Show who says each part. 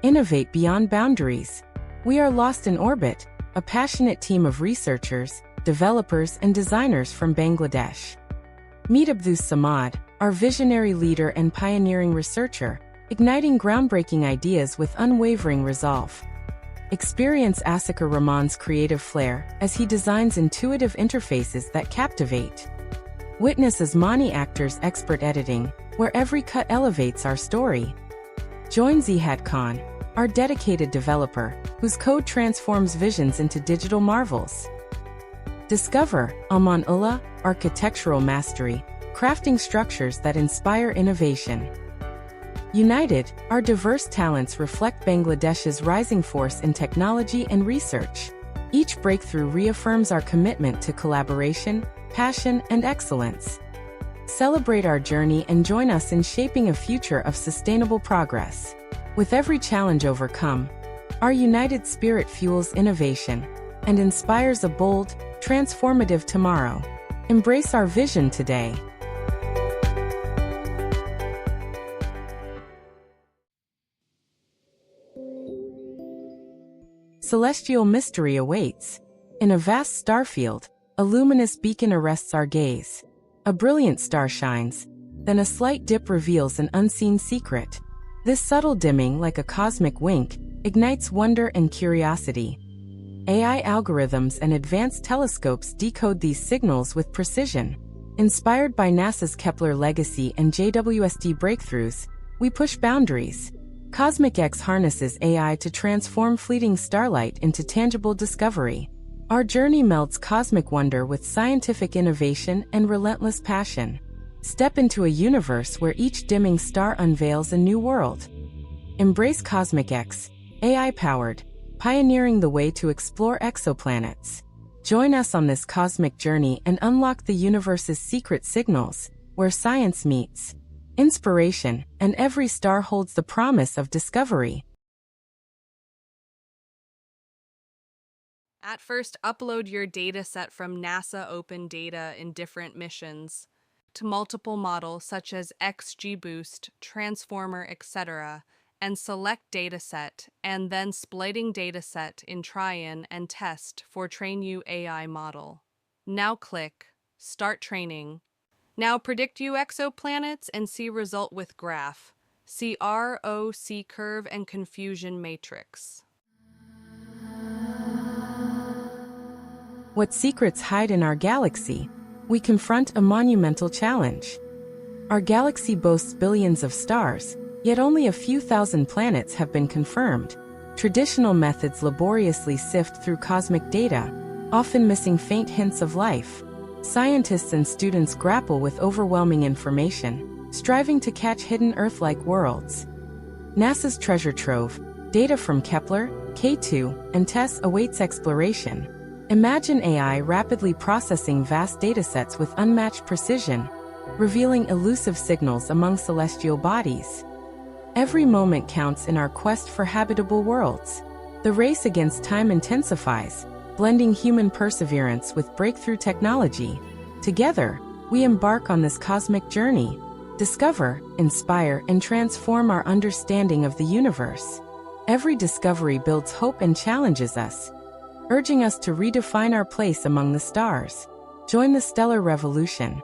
Speaker 1: innovate beyond boundaries. We are lost in orbit, a passionate team of researchers, developers, and designers from Bangladesh. Meet Abdus Samad, our visionary leader and pioneering researcher, igniting groundbreaking ideas with unwavering resolve. Experience Asika Rahman's creative flair as he designs intuitive interfaces that captivate. Witness Asmani Akhtar's expert editing, where every cut elevates our story. Join Zihad Khan, our dedicated developer, whose code transforms visions into digital marvels. Discover Aman Ullah, architectural mastery, crafting structures that inspire innovation. United, our diverse talents reflect Bangladesh's rising force in technology and research. Each breakthrough reaffirms our commitment to collaboration, passion, and excellence. Celebrate our journey and join us in shaping a future of sustainable progress. With every challenge overcome, our united spirit fuels innovation and inspires a bold, transformative tomorrow. Embrace our vision today. Celestial mystery awaits. In a vast starfield, a luminous beacon arrests our gaze. A brilliant star shines, then a slight dip reveals an unseen secret. This subtle dimming, like a cosmic wink, ignites wonder and curiosity. AI algorithms and advanced telescopes decode these signals with precision. Inspired by NASA's Kepler legacy and JWST breakthroughs, we push boundaries. CosmicX harnesses AI to transform fleeting starlight into tangible discovery. Our journey melts cosmic wonder with scientific innovation and relentless passion. Step into a universe where each dimming star unveils a new world. Embrace CosmicX, AI-powered, pioneering the way to explore exoplanets. Join us on this cosmic journey and unlock the universe's secret signals, where science meets inspiration, and every star holds the promise of discovery.
Speaker 2: At first, upload your dataset from NASA Open Data in different missions to multiple models such as XGBoost, Transformer, etc., and select dataset, and then splitting dataset in Traian and test for TrainU AI model. Now click Start Training. Now predict U exoplanets and see result with graph. See ROC curve and confusion matrix.
Speaker 1: What secrets hide in our galaxy? We confront a monumental challenge. Our galaxy boasts billions of stars, yet only a few thousand planets have been confirmed. Traditional methods laboriously sift through cosmic data, often missing faint hints of life. Scientists and students grapple with overwhelming information, striving to catch hidden Earth-like worlds. NASA's treasure trove, data from Kepler, K2, and TESS awaits exploration. Imagine AI rapidly processing vast datasets with unmatched precision, revealing elusive signals among celestial bodies. Every moment counts in our quest for habitable worlds. The race against time intensifies, blending human perseverance with breakthrough technology. Together, we embark on this cosmic journey, discover, inspire, and transform our understanding of the universe. Every discovery builds hope and challenges us, urging us to redefine our place among the stars. Join the stellar revolution.